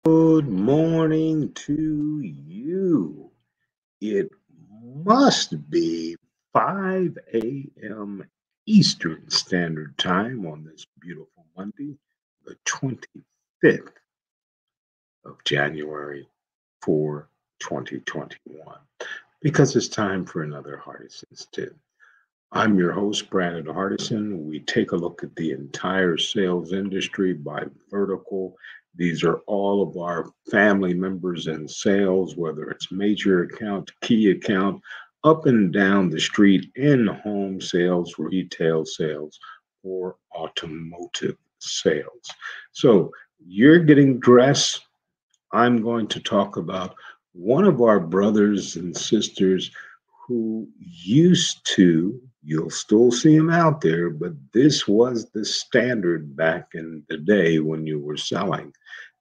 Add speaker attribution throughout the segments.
Speaker 1: Good morning to you. It must be 5 a.m. Eastern Standard Time on this beautiful Monday, the 25th of January for 2021, because it's time for another Hardison'S tip. I'm your host, Brandon Hardison. We take a look at the entire sales industry by vertical. These are all of our family members in sales, whether it's major account, key account, up and down the street, in home sales, retail sales, or automotive sales. So you're getting dressed. I'm going to talk about one of our brothers and sisters who used to, you'll still see him out there, but this was the standard back in the day when you were selling.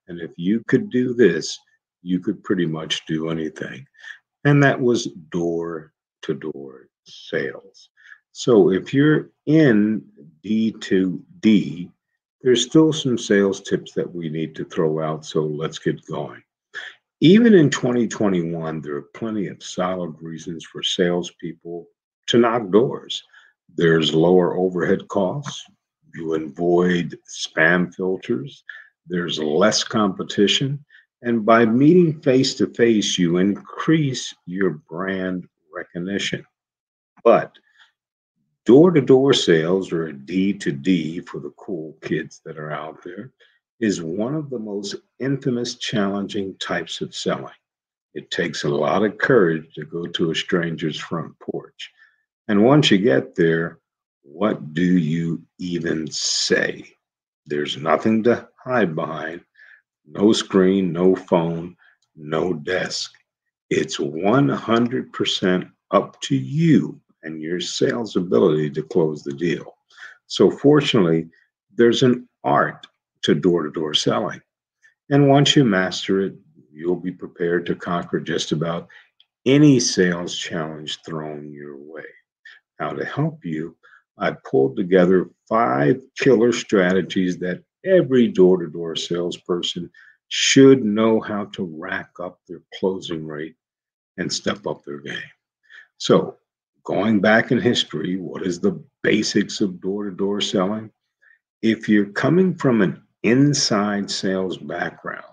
Speaker 1: And if you could do this, you could pretty much do anything. And that was door to door sales. So if you're in D2D, there's still some sales tips that we need to throw out. So let's get going. Even in 2021, there are plenty of solid reasons for salespeople to knock doors. There's lower overhead costs. You avoid spam filters. There's less competition. And by meeting face to face, you increase your brand recognition. But door to door sales, or D to D for the cool kids that are out there, is one of the most infamous, challenging types of selling. It takes a lot of courage to go to a stranger's front porch. And once you get there, what do you even say? There's nothing to hide behind, no screen, no phone, no desk. It's 100% up to you and your sales ability to close the deal. So, fortunately, there's an art to door selling. And once you master it, you'll be prepared to conquer just about any sales challenge thrown your way. Now, to help you, I pulled together 5 killer strategies that every door to door salesperson should know how to rack up their closing rate and step up their game. So, going back in history, what is the basics of door to door selling? If you're coming from an inside sales background,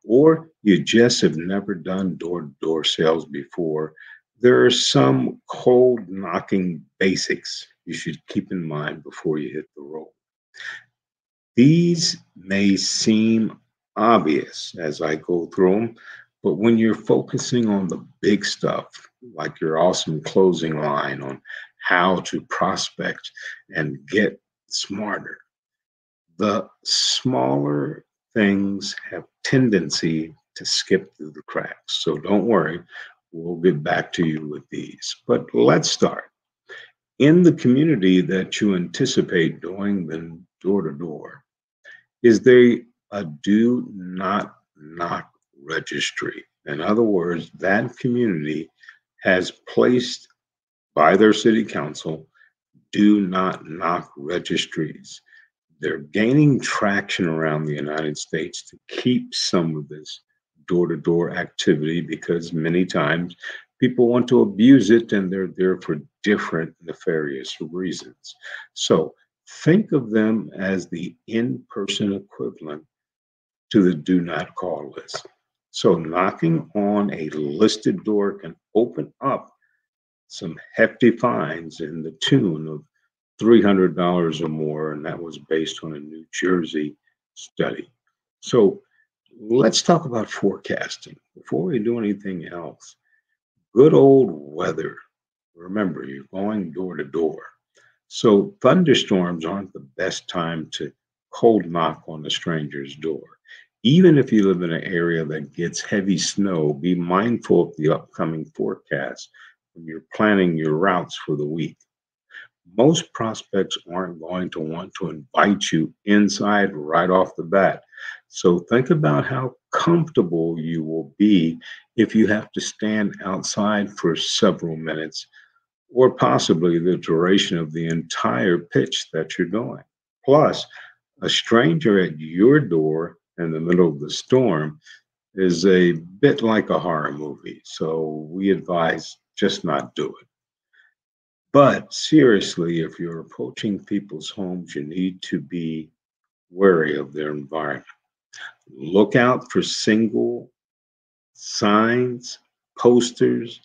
Speaker 1: or you just have never done door to door sales before, there are some cold knocking basics you should keep in mind before you hit the road. These may seem obvious as I go through them, but when you're focusing on the big stuff, like your awesome closing line on how to prospect and get smarter, the smaller things have tendency to skip through the cracks. So don't worry, we'll get back to you with these. But let's start. In the community that you anticipate doing the door to door, is there a do not knock registry? In other words, that community has placed by their city council do not knock registries. They're gaining traction around the United States to keep some of this door to door activity because many times people want to abuse it and they're there for different nefarious reasons. So think of them as the in person equivalent to the do not call list. So knocking on a listed door can open up some hefty fines in the tune of $300 or more, and that was based on a New Jersey study. So let's talk about forecasting. Before we do anything else, good old weather. Remember, you're going door to door. So thunderstorms aren't the best time to cold knock on a stranger's door. Even if you live in an area that gets heavy snow, be mindful of the upcoming forecast when you're planning your routes for the week. Most prospects aren't going to want to invite you inside right off the bat. So think about how comfortable you will be if you have to stand outside for several minutes or possibly the duration of the entire pitch that you're doing. Plus, a stranger at your door in the middle of the storm is a bit like a horror movie, so we advise just not do it. But seriously, if you're approaching people's homes, you need to be wary of their environment. Look out for single signs, posters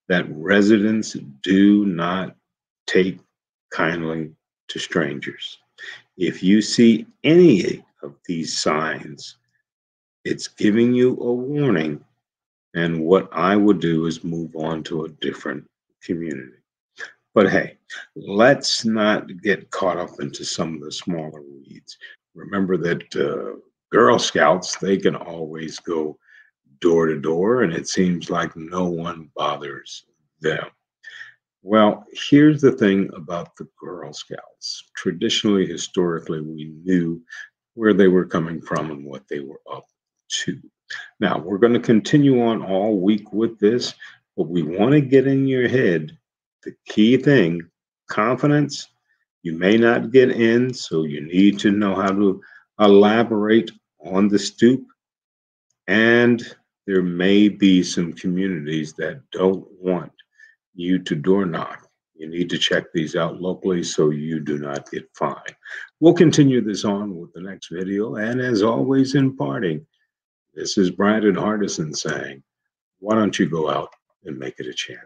Speaker 1: that residents do not take kindly to strangers. If you see any of these signs, it's giving you a warning. And what I would do is move on to a different community. But hey, let's not get caught up into some of the smaller weeds. Remember that Girl Scouts, they can always go door to door, and it seems like no one bothers them. Well, here's the thing about the Girl Scouts. Traditionally, historically, we knew where they were coming from and what they were up to. Now, we're going to continue on all week with this, but we want to get in your head the key thing: confidence. You may not get in, so you need to know how to elaborate on the stoop. And there may be some communities that don't want you to door knock. You need to check these out locally so you do not get fined. We'll continue this on with the next video. And as always, in parting, this is Brandon Hardison saying, why don't you go out and make it a chance?